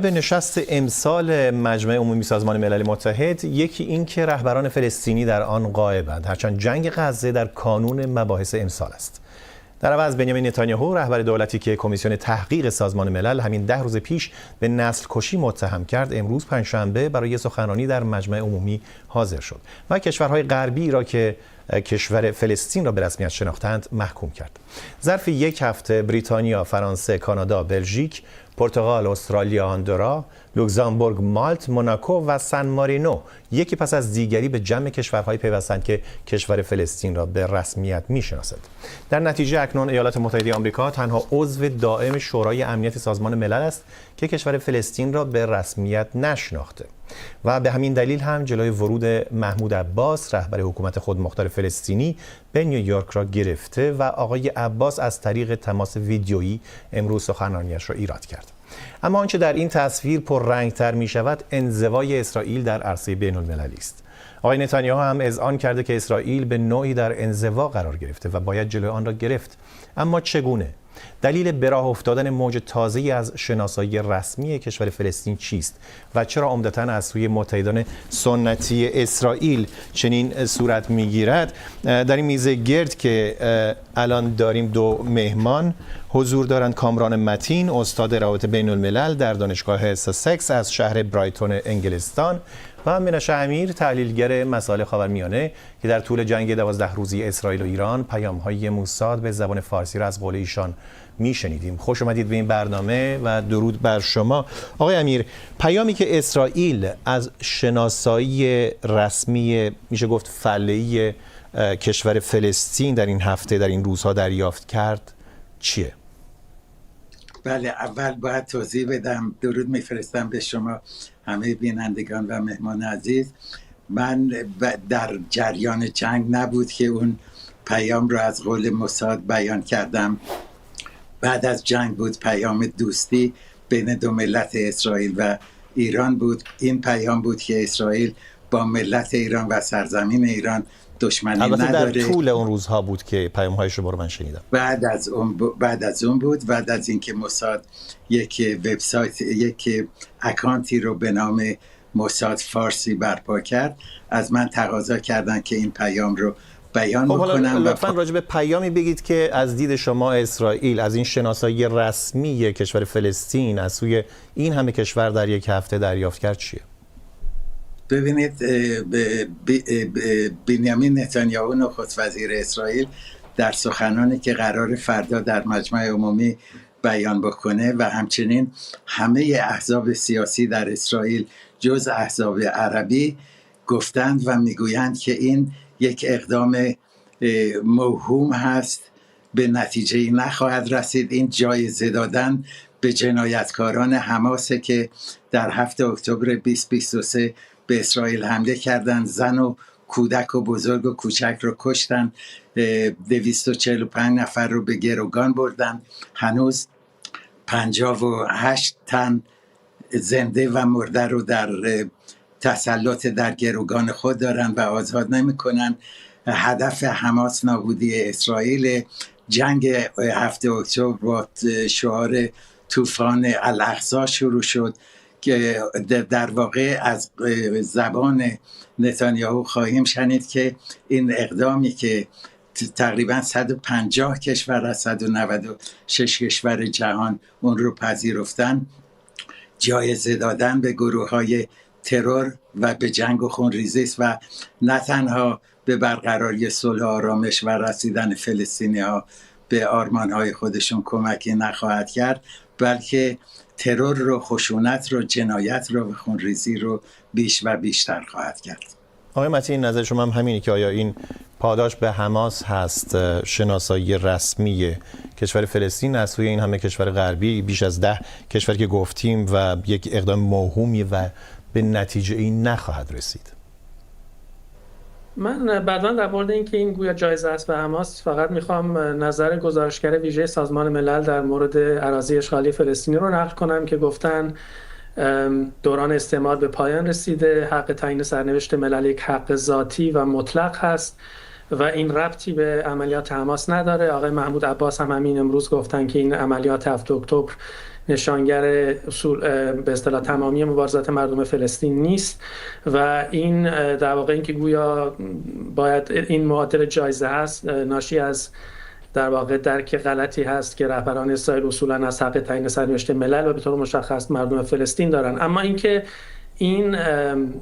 به نشست امسال مجمع عمومی سازمان ملل متحد، یکی این که رهبران فلسطینی در آن غایبند، هرچند جنگ غزه در کانون مباحث امسال است. در عوض بنیامین نتانیاهو، رهبر دولتی که کمیسیون تحقیق سازمان ملل همین 10 روز پیش به نسل کشی متهم کرد، امروز پنجشنبه برای سخنرانی در مجمع عمومی حاضر شد و کشورهای غربی را که کشور فلسطین را به رسمیت شناختند محکوم کرد. ظرف یک هفته بریتانیا، فرانسه، کانادا، بلژیک، پرتغال، استرالیا، آندورا، لوکزامبورگ، مالت، موناکو و سن مارینو یکی پس از دیگری به جمع کشورهای پیوستند که کشور فلسطین را به رسمیت می‌شناسد. در نتیجه اکنون ایالات متحده آمریکا تنها عضو دائم شورای امنیت سازمان ملل است که کشور فلسطین را به رسمیت نشناخته و به همین دلیل هم جلوی ورود محمود عباس، رهبر حکومت خودمختار فلسطینی، به نیویورک را گرفته و آقای عباس از طریق تماس ویدیویی امروز سخنرانیش را ایراد کرد. اما آنچه در این تصویر پررنگ‌تر می‌شود انزوای اسرائیل در عرصه بین‌المللی است. آقای نتانیاهو هم اذعان کرده که اسرائیل به نوعی در انزوا قرار گرفته و باید جلوی آن را گرفت. اما چگونه؟ دلیل به راه افتادن موج تازه‌ای از شناسایی رسمی کشور فلسطین چیست و چرا عمدتاً از سوی متحدان سنتی اسرائیل چنین صورت می‌گیرد؟ در این میز گرد که الان داریم دو مهمان حضور دارند: کامران متین، استاد روابط بین‌الملل در دانشگاه ساسکس از شهر برایتون انگلستان، و مناشه امیر، تحلیلگر مسائل خاورمیانه که در طول جنگ 12 روزی اسرائیل و ایران پیام‌های موساد به زبان فارسی را از قول ایشان میشنیدیم. خوش آمدید به این برنامه و درود بر شما. آقای امیر، پیامی که اسرائیل از شناسایی رسمی میشه گفت فعلی کشور فلسطین در این هفته، در این روزها دریافت کرد چیه؟ بله، اول باید توضیح بدم. درود میفرستم به شما همه بینندگان و مهمان عزیز. من در جریان جنگ نبود که اون پیام رو از قول موساد بیان کردم. بعد از جنگ بود، پیام دوستی بین دو ملت اسرائیل و ایران بود. این پیام بود که اسرائیل با ملت ایران و سرزمین ایران دشمنی نداره. در طول اون روزها بود که پیام‌های شما رو من شنیدم. بعد از اون بود، بعد از اینکه موساد یک وبسایت، یک اکانتی رو به نام موساد فارسی برپا کرد، از من تقاضا کردن که این پیام رو بیان بکنم. لطفاً راجع به پیامی بگید که از دید شما اسرائیل از این شناسایی رسمی کشور فلسطین از سوی این همه کشور در یک هفته دریافت کرد چیه؟ ببینید، بنیامین نتانیاهو، نخست وزیر اسرائیل، در سخنانی که قرار فردا در مجمع عمومی بیان بکنه و همچنین همه احزاب سیاسی در اسرائیل جز احزاب عربی گفتند و میگویند که این یک اقدام موهوم هست، به نتیجه نخواهد رسید. این جایزه دادن به جنایتکاران حماس که در 7 اکتبر 2023 به اسرائیل حمله کردند، زن و کودک و بزرگ و کوچک رو کشتن، 245 نفر رو به گروگان بردن. هنوز 58 تن زنده و مرده رو در تسلط در گروگان خود دارن و آزاد نمی کنن. هدف حماس نابودی اسرائیل. جنگ 7 اکتبر با شعار طوفان الاقصی شروع شد که در واقع از زبان نتانیاهو خواهیم شنید که این اقدامی که تقریبا 150 کشور از 196 کشور جهان اون رو پذیرفتن، جایزه دادن به گروه‌های ترور و به جنگ و خونریزی است و نه تنها به برقراری صلح و آرامش و رسیدن فلسطینی‌ها به آرمان‌های خودشون کمکی نخواهد کرد، بلکه ترور رو، خشونت رو، جنایت رو و خونریزی رو بیش و بیشتر خواهد کرد. آقای متین، نظر شما هم همینه که آیا این پاداش به حماس هست، شناسایی رسمی کشور فلسطین از سوی این همه کشور غربی، بیش از 10 کشور که گفتیم، و یک اقدام موهومی و به نتیجه این نخواهد رسید؟ من بعداً در مورد اینکه این گویا جایزه است به حماس فقط میخوام نظر گزارشگر ویژه سازمان ملل در مورد اراضی اشغالی فلسطینی رو نقل کنم که گفتن دوران استعمار به پایان رسیده، حق تعیین سرنوشت ملل یک حق ذاتی و مطلق هست و این ربطی به عملیات حماس نداره. آقای محمود عباس هم همین امروز گفتن که این عملیات 7 اکتبر نشانگر اصول به اصطلاح تمامی مبارزات مردم فلسطین نیست و این در واقع اینکه گویا باید این معادل جایزه هست ناشی از در واقع درک غلطی هست که رهبران اسرائیل اصولا از حق تعیین سرنوشت ملل و به طور مشخص مردم فلسطین دارن. اما اینکه این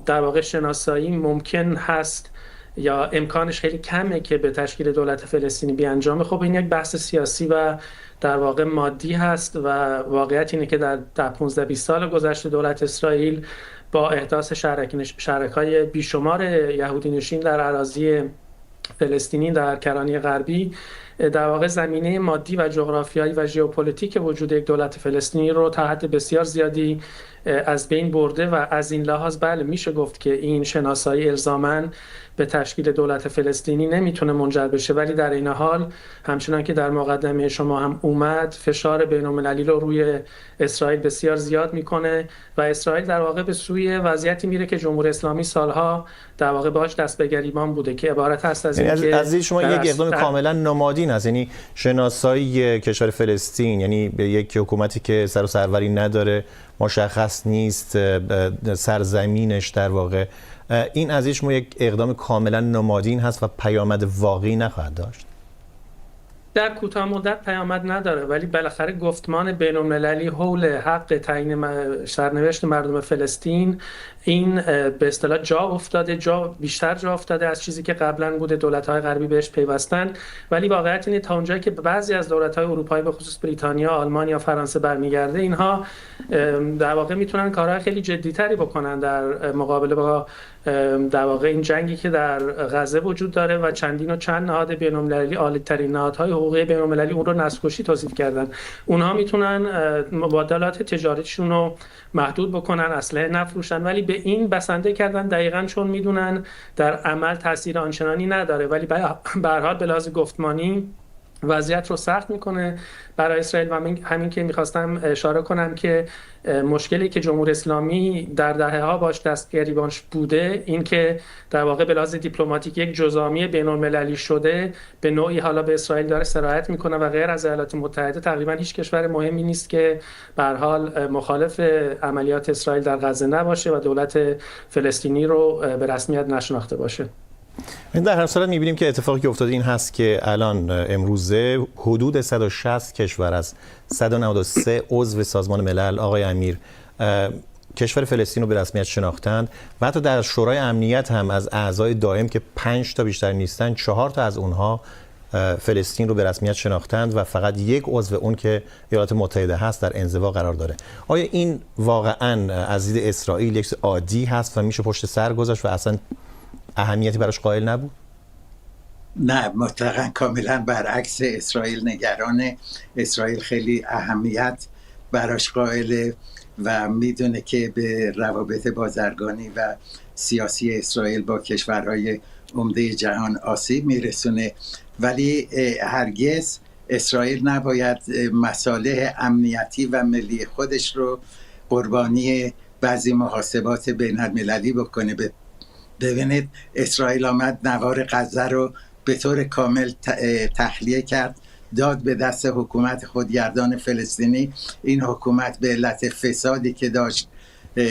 در واقع شناسایی ممکن هست یا امکانش خیلی کمه که به تشکیل دولت فلسطینی بیانجامه، خب این یک بحث سیاسی و در واقع مادی هست و واقعیت اینه که در 15-20 سال گذشته دولت اسرائیل با احداث شهرک‌های بیشمار یهودی نشین در اراضی فلسطینی در کرانه غربی در واقع زمینه مادی و جغرافیایی و ژئوپلیتیک وجود یک دولت فلسطینی رو تا حد بسیار زیادی از بین برده و از این لحاظ بله میشه گفت که این شناسایی الزاماً به تشکیل دولت فلسطینی نمیتونه منجر بشه، ولی در این حال همچنان که در مقدمه شما هم اومد فشار بین‌المللی رو روی اسرائیل بسیار زیاد میکنه و اسرائیل در واقع به سوی وضعیتی میره که جمهوری اسلامی سالها در واقع باهاش دست به گریبان بوده که عبارت هست از اینکه از شما یک اقدام کاملا نمادین است، یعنی شناسایی کشور فلسطین، یعنی به یک حکومتی که سر و سروری نداره، مشخص نیست سرزمینش در واقع، این از شما یک اقدام کاملا نمادین هست و پیامد واقعی نخواهد داشت. در کوتاه مدت پیامد نداره، ولی بالاخره گفتمان بین‌المللی حول حق تعیین سرنوشت مردم فلسطین این به اصطلاح بیشتر جا افتاده از چیزی که قبلا بوده، دولت‌های غربی بهش پیوستن، ولی واقعیت اینه تا اونجایی که بعضی از دولت‌های اروپایی به خصوص بریتانیا، آلمان یا فرانسه برمیگرده، اینها در واقع میتونن کارهای خیلی جدی‌تری بکنن در مقابله با در واقع این جنگی که در غزه وجود داره و چند نهاد بین‌المللی، عالی‌ترین نهادهای حقوقی بین‌المللی اون رو نسل‌کشی توصیف کردن. اونها میتونن مبادلات تجاریشون رو محدود بکنن، اسلحه نفروشن، ولی به این بسنده کردن دقیقاً چون میدونن در عمل تاثیر آنچنانی نداره، ولی به هر حال به لحاظ گفتمانی وضعیت رو سخت میکنه برای اسرائیل. و همین که میخواستم اشاره کنم که مشکلی که جمهوری اسلامی در دهه‌ها باش دست گریبانش بوده این که در واقع به لحاظ دیپلماتیک یک جزامی بین‌المللی شده به نوعی حالا به اسرائیل داره سرایت میکنه و غیر از ایالات متحده تقریبا هیچ کشور مهمی نیست که به هر حال مخالف عملیات اسرائیل در غزه نباشه و دولت فلسطینی رو به رسمیت نشناخته باشه. در هر صورت می‌بینیم که اتفاقی که افتاده این هست که الان امروزه حدود 160 کشور از 193 عضو سازمان ملل، آقای امیر، کشور فلسطین رو به رسمیت شناختند و حتی در شورای امنیت هم از اعضای دائم که 5 تا بیشتر نیستن 4 تا از اونها فلسطین رو به رسمیت شناختند و فقط یک عضو اون که ایالات متحده هست در انزوا قرار داره. آیا این واقعاً از دید اسرائیل یک عادی هست و میشه پشت سر گذاشت و اصلا اهمیتی براش قائل نبود؟ نه، مطلقاً کاملا برعکس. اسرائیل نگرانه، اسرائیل خیلی اهمیت براش قائله و میدونه که به روابط بازرگانی و سیاسی اسرائیل با کشورهای عمده جهان آسیب میرسونه، ولی هرگز اسرائیل نباید مصالح امنیتی و ملی خودش رو قربانی بعضی محاسبات بین المللی بکنه. ببینید اسرائیل آمد نوار غزه رو به طور کامل تخلیه کرد، داد به دست حکومت خودگردان فلسطینی. این حکومت به علت فسادی که داشت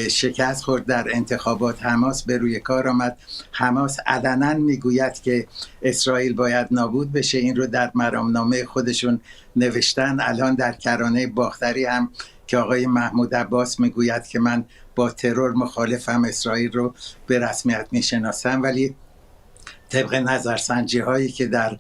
شکست خورد در انتخابات حماس به روی کار آمد. حماس علنا میگوید که اسرائیل باید نابود بشه، این رو در مرامنامه خودشون نوشتن. الان در کرانه باختری هم که آقای محمود عباس میگوید که من با ترور مخالفم، اسرائیل رو به رسمیت میشناسم، ولی طبق نظرسنجی هایی که در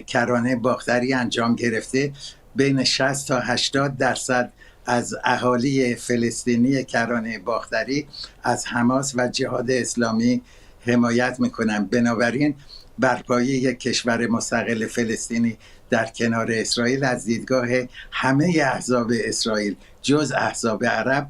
کرانه باختری انجام گرفته بین 60 تا 80% از اهالی فلسطینی کرانه باختری از حماس و جهاد اسلامی حمایت میکنن. بنابراین برپایی یک کشور مستقل فلسطینی در کنار اسرائیل از دیدگاه همه احزاب اسرائیل جز احزاب عرب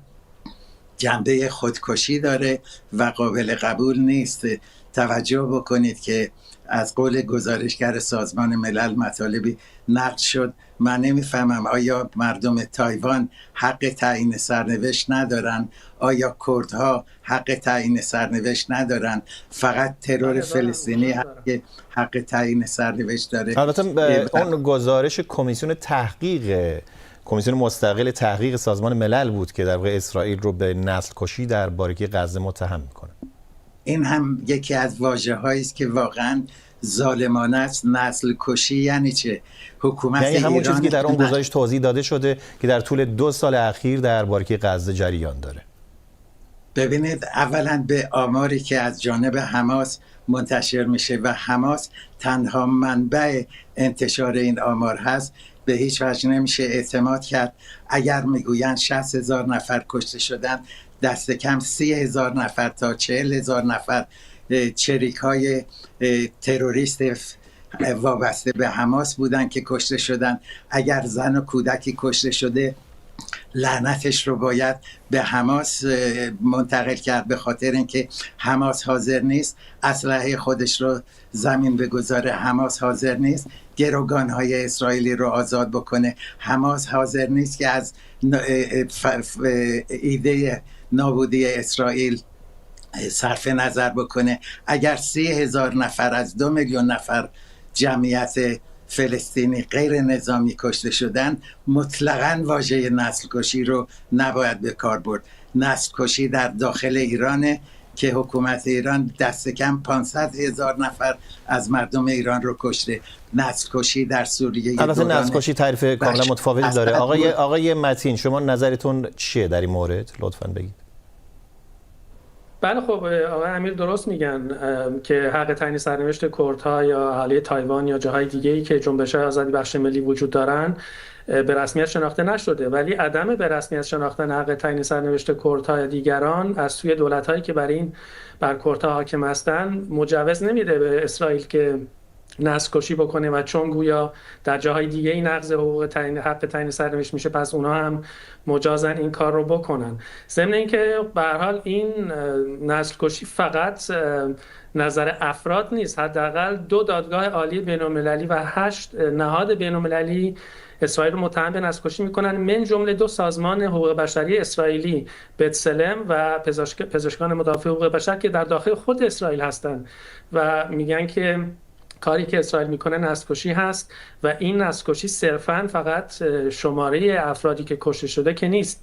جنبه خودکشی داره و قابل قبول نیست. توجه بکنید که از قول گزارشگر سازمان ملل مطالبی نقل شد. من نمیفهمم آیا مردم تایوان حق تعیین سرنوشت ندارن؟ آیا کردها حق تعیین سرنوشت ندارن؟ فقط ترور فلسطینی حق تعیین سرنوشت داره. البته اون گزارش کمیسیون تحقیق کمیسیون مستقل تحقیق سازمان ملل بود که در واقع اسرائیل رو به نسل کشی در باریکه غزه متهم میکنه. این هم یکی از واژه‌هایی است که واقعا ظالمانه است. نسل کشی یعنی چه؟ حکومت یعنی همون ایران چیزی که در اون گزارش توضیح داده شده که در طول 2 سال اخیر در باریکه غزه جریان داره. ببینید، اولا به آماری که از جانب حماس منتشر میشه و حماس تنها منبع انتشار این آمار هست، به هیچ وجه نمیشه اعتماد کرد. اگر میگویند 60,000 نفر کشته شدن، دست کم 30,000 نفر تا 40,000 نفر چریک های تروریست وابسته به حماس بودن که کشته شدن. اگر زن و کودکی کشته شده، لعنتش رو باید به حماس منتقل کرد، به خاطر اینکه حماس حاضر نیست اسلحه خودش رو زمین بگذاره، حماس حاضر نیست گروگان‌های اسرائیلی رو آزاد بکنه، حماس حاضر نیست که از ایده نابودی اسرائیل صرف نظر بکنه. اگر 30,000 نفر از 2 میلیون نفر جمعیت فلسطینی غیر نظامی کشته شدن، مطلقاً واژه نسل کشی رو نباید به کار برد. نسل کشی در داخل ایرانه که حکومت ایران دست کم 500,000 نفر از مردم ایران رو کشته. نسل کشی در سوریه، البته نسل کشی تعریف کاملا متفاوتی داره. آقای متین، شما نظرتون چیه در این مورد؟ لطفاً بگید. بله، خب آقای امیر درست میگن که حق تعیین سرنوشت کردها یا اهالی تایوان یا جاهای دیگه‌ای که جنبش‌های آزادی بخش ملی وجود دارن به رسمیت شناخته نشده، ولی عدم به رسمیت شناختن حق تعیین سرنوشت کردها یا دیگران از سوی دولت‌هایی که بر کردها حاکم هستند مجوز نمیده به اسرائیل که نسل کشی بکنه و چون گویا در جاهای دیگه این نقض حق تعیین سرنوشت میشه، پس اونا هم مجازن این کار رو بکنن. ضمن اینکه به هر حال این نسل کشی فقط نظر افراد نیست، حداقل 2 دادگاه عالی بین‌المللی و 8 نهاد بین‌المللی اسرائیل رو متهم به نسل کشی میکنن، من جمله 2 سازمان حقوق بشری اسرائیلی، بتسلم و پزشکان مدافع حقوق بشر که در داخل خود اسرائیل هستن و میگن که کاری که اسرائیل میکنه نسل کشی هست و این نسل کشی صرفاً فقط شماره افرادی که کشته شده که نیست.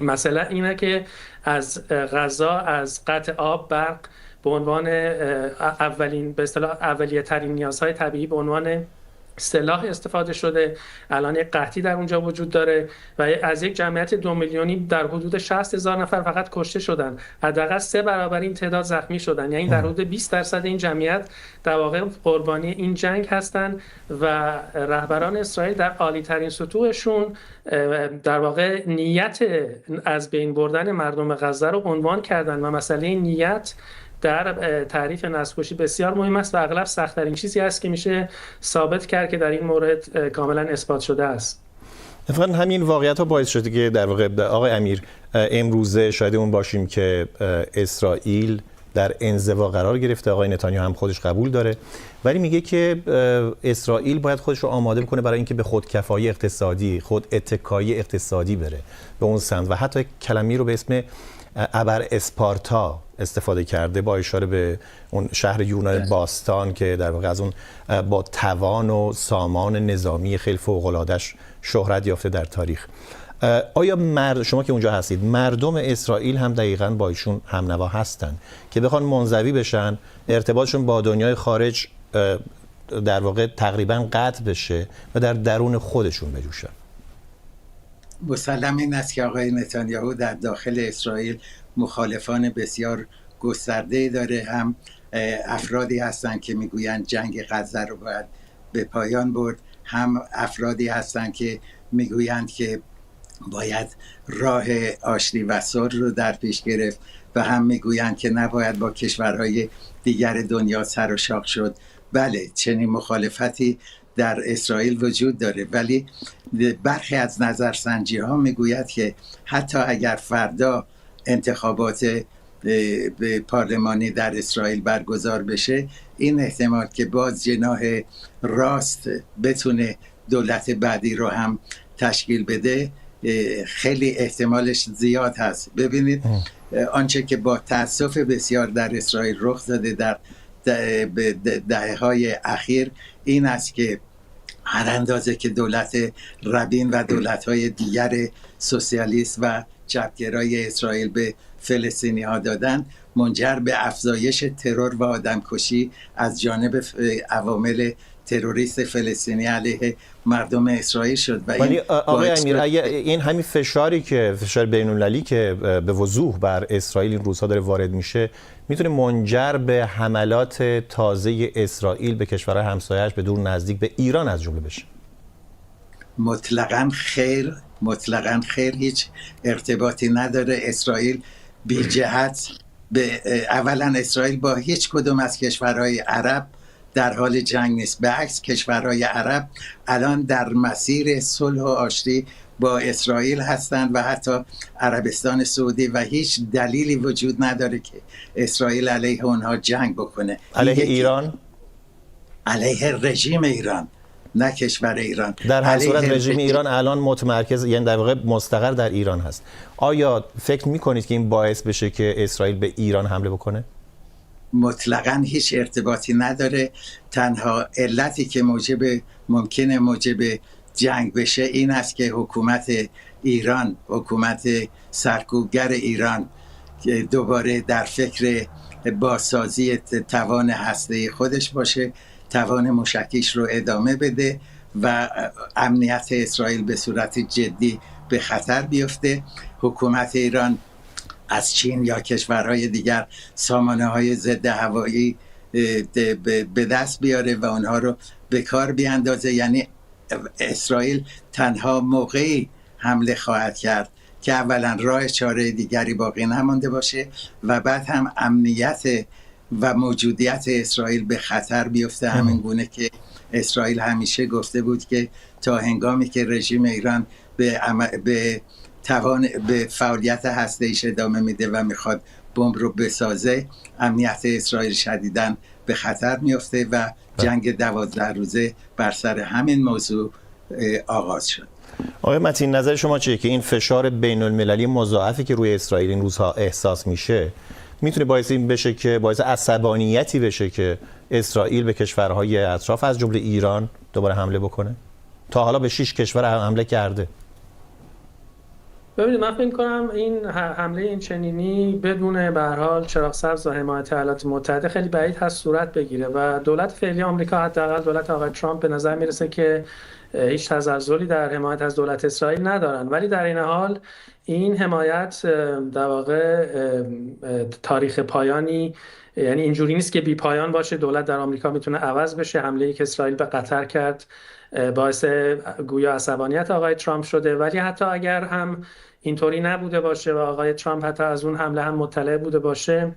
مثلا اینه که از غذا، از قطع آب، برق به عنوان به اصطلاح اولیه ترین نیازهای طبیعی به عنوان سلاح استفاده شده. الان یک قحطی در اونجا وجود داره و از یک جمعیت 2 میلیونی در حدود 60,000 نفر فقط کشته شدن، حداقل 3 برابر این تعداد زخمی شدن، یعنی در حدود 20% این جمعیت در واقع قربانی این جنگ هستن و رهبران اسرائیل در عالی ترین سطوحشون در واقع نیت از بین بردن مردم غزه رو عنوان کردن و مسئله نیت در تعریف نسل کشی بسیار مهم است و اغلب سخت‌ترین چیزی است که میشه ثابت کرد که در این مورد کاملا اثبات شده است. اتفاقاً همین واقعیت‌ها باعث شده که در واقع آقای امیر امروزه شاهد اون باشیم که اسرائیل در انزوا قرار گرفته. آقای نتانیاهو هم خودش قبول داره، ولی میگه که اسرائیل باید خودش رو آماده کنه برای اینکه به خودکفایی اقتصادی، خود اتکایی اقتصادی بره به اون سمت و حتی کلمه‌ای رو به اسم ابر اسپارتا استفاده کرده با اشاره به اون شهر یونان باستان که در واقع از اون با توان و سامان نظامی خیلی فوق‌العاده‌اش شهرت یافته در تاریخ. آیا شما که اونجا هستید، مردم اسرائیل هم دقیقاً با ایشون هم نوا هستن که بخوان منزوی بشن، ارتباطشون با دنیای خارج در واقع تقریباً قطع بشه و در درون خودشون بجوشن؟ مسلم این است که آقای نتانیاهو در داخل اسرائیل مخالفان بسیار گسترده‌ای داره. هم افرادی هستند که میگویند جنگ غزه رو باید به پایان برد، هم افرادی هستند که میگویند که باید راه آشتی و صلح رو در پیش گرفت و هم میگویند که نباید با کشورهای دیگر دنیا سر و شاق شد. بله، چنین مخالفتی در اسرائیل وجود داره، ولی برخی از نظرسنجی ها میگوید که حتی اگر فردا انتخابات پارلمانی در اسرائیل برگزار بشه، این احتمال که باز جناح راست بتونه دولت بعدی رو هم تشکیل بده خیلی احتمالش زیاد هست. ببینید آنچه که با تأسف بسیار در اسرائیل رخ داده در دهه‌های اخیر این است که هر اندازه که دولت ربین و دولت‌های دیگر سوسیالیست و چپگرای اسرائیل به فلسطینی ها دادن، منجر به افزایش ترور و آدمکشی از جانب عوامل تروریست فلسطینی علیه مردم اسرائیل شد. و ولی آقای امیر، این همین فشار بین‌المللی که به وضوح بر اسرائیل این روزها داره وارد میشه میتونه منجر به حملات تازه اسرائیل به کشورهای همسایه‌اش به دور نزدیک به ایران از جمله بشه؟ مطلقاً خیر، هیچ ارتباطی نداره. اسرائیل بی جهت اولا اسرائیل با هیچ کدوم از کشورهای عرب در حال جنگ نیست. به عکس کشورهای عرب الان در مسیر صلح و آشتی با اسرائیل هستند و حتی عربستان سعودی، و هیچ دلیلی وجود نداره که اسرائیل علیه اونها جنگ بکنه. علیه ایران؟ علیه رژیم ایران، نه کشور ایران. در هر صورت رژیم ایران الان متمرکز، یعنی در واقع مستقر در ایران هست. آیا فکر می‌کنید که این باعث بشه که اسرائیل به ایران حمله بکنه؟ مطلقاً هیچ ارتباطی نداره. تنها علتی که ممکنه موجب جنگ بشه این است که حکومت ایران، حکومت سرکوبگر ایران دوباره در فکر بازسازی توان هسته‌ای خودش باشه، توان موشکیش رو ادامه بده و امنیت اسرائیل به صورت جدی به خطر بیفته. حکومت ایران از چین یا کشورهای دیگر سامانه‌های ضد هوایی به دست بیاره و اونها رو به کار بیاندازه. یعنی اسرائیل تنها موقعی حمله خواهد کرد که اولا راه چاره دیگری باقی نمانده باشه و بعد هم امنیت و موجودیت اسرائیل به خطر بیفته. همین گونه که اسرائیل همیشه گفته بود که تا هنگامی که رژیم ایران به فعالیت هسته‌ایش ادامه میده و میخواد بمب رو بسازه، امنیت اسرائیل شدیداً به خطر میفته و جنگ 12 روزه بر سر همین موضوع آغاز شد. آقای متین، نظر شما چیه که این فشار بین‌المللی مضاعفی که روی اسرائیل این روزها احساس میشه میتونه باعث این بشه که باعث عصبانیتی بشه که اسرائیل به کشورهای اطراف از جمله ایران دوباره حمله بکنه؟ تا حالا به 6 کشور حمله کرده. ببینید، من فکر می‌کنم این حمله این چنینی بدون به هر حال چراغ سبز و حمایت ایالات متحده خیلی بعید هست صورت بگیره و دولت فعلی آمریکا، حداقل دولت آقای ترامپ، به نظر میرسه که هیچ تزلزلی در حمایت از دولت اسرائیل ندارن. ولی در این حال این حمایت در واقع تاریخ پایانی، یعنی اینجوری نیست که بی پایان باشه. دولت در آمریکا میتونه عوض بشه. حمله‌ای که اسرائیل به قطر کرد باعث گویا عصبانیت آقای ترامپ شده، ولی حتی اگر هم اینطوری نبوده باشه و آقای ترامپ حتی از اون حمله هم مطلع بوده باشه،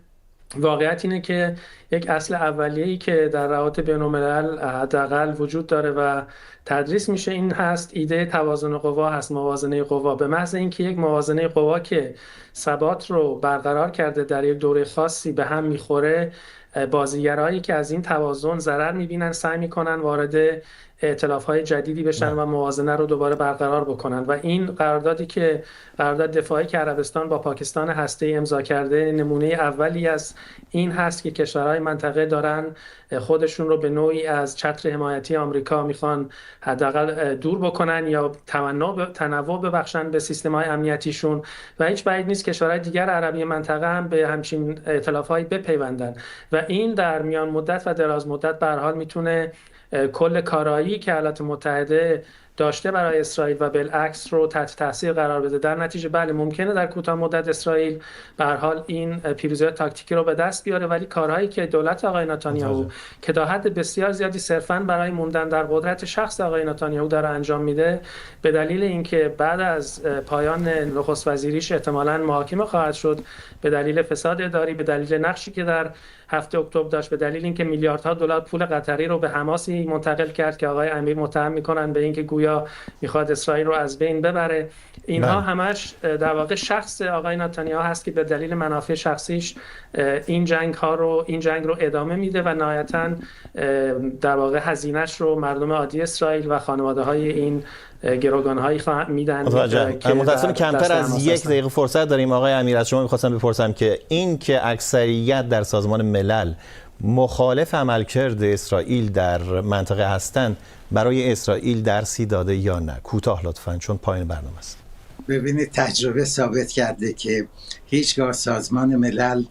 واقعیت اینه که یک اصل اولیه‌ای که در روابط بین‌الملل حداقل وجود داره و تدریس میشه این هست، ایده توازن قوا هست، موازنه قوا. به محض اینکه یک موازنه قوا که ثبات رو برقرار کرده در یک دوره خاصی به هم میخوره، بازیگرایی که از این توازن ضرر میبینن سعی میکنن وارد ائتلاف‌های جدیدی بشن و موازنه رو دوباره برقرار بکنن و این قرارداد دفاعی که عربستان با پاکستان هسته‌ای امضا کرده نمونه اولی از این هست که کشورهای منطقه دارن خودشون رو به نوعی از چتر حمایتی آمریکا میخوان حداقل دور بکنن یا تنوع ببخشن به سیستم‌های امنیتیشون و هیچ بعید نیست کشورهای دیگر عربی منطقه هم به همچین ائتلاف‌هایی بپیوندن و این در میان مدت و دراز مدت به هر حال میتونه کل کارایی که ایالات متحده داشته برای اسرائیل و بالعکس رو تحت تاثیر قرار بده. در نتیجه بله ممکنه در کوتاه مدت اسرائیل به هر حال این پیروزی تاکتیکی رو به دست بیاره، ولی کارهایی که دولت آقای نتانیاهو که تا حد بسیار زیادی صرفاً برای موندن در قدرت شخص آقای نتانیاهو داره انجام میده، به دلیل اینکه بعد از پایان نخست وزیریش احتمالاً محاکمه خواهد شد به دلیل فساد اداری، به دلیل نقشی که در 7 اکتبر داشت، به دلیل اینکه میلیاردها دلار پول قطری رو به حماسی منتقل کرد که آقای امیر متهم میکنن به اینکه گویا میخواد اسرائیل رو از بین ببره. اینها همش در واقع شخص آقای نتانیاهو هست که به دلیل منافع شخصیش این جنگ رو ادامه میده و نهایتاً در واقع هزینه‌اش رو مردم عادی اسرائیل و خانواده‌های این گروگان‌هایی میدن. متأسفانه کمتر از 1 دقیقه فرصت داریم. آقای امیر، از شما می‌خواستم بپرسم که این که اکثریت در سازمان ملل مخالف عملکرد اسرائیل در منطقه هستند برای اسرائیل درسی داده یا نه؟ کوتاه لطفاً، چون پایان برنامه است. ببینید، تجربه ثابت کرده که هیچگاه سازمان ملل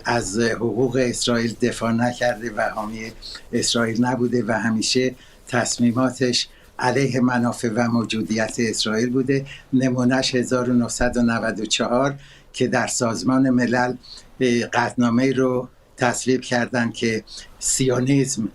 از حقوق اسرائیل دفاع نکرده و حامی اسرائیل نبوده و همیشه تصمیماتش علیه منافع و موجودیت اسرائیل بوده. نمونهش 1994 که در سازمان ملل قطعنامه رو تصویب کردن که سیونیسم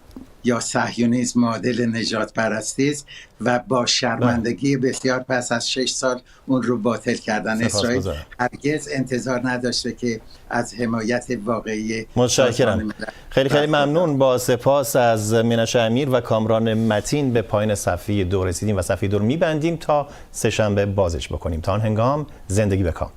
یا صهیونیسم معادل نجات پرستی است و با شرمندگی بسیار پس از 6 سال اون رو باطل کردن. اسرائیل هرگز انتظار نداشته که از حمایت واقعی. متشکرم. خیلی خیلی ممنون. با سپاس از منش امیر و کامران متین به پایان صفحه 2 رسیدیم و صفحه 2 رو میبندیم تا سه‌شنبه بازش بکنیم. تا آن هنگام زندگی بکام.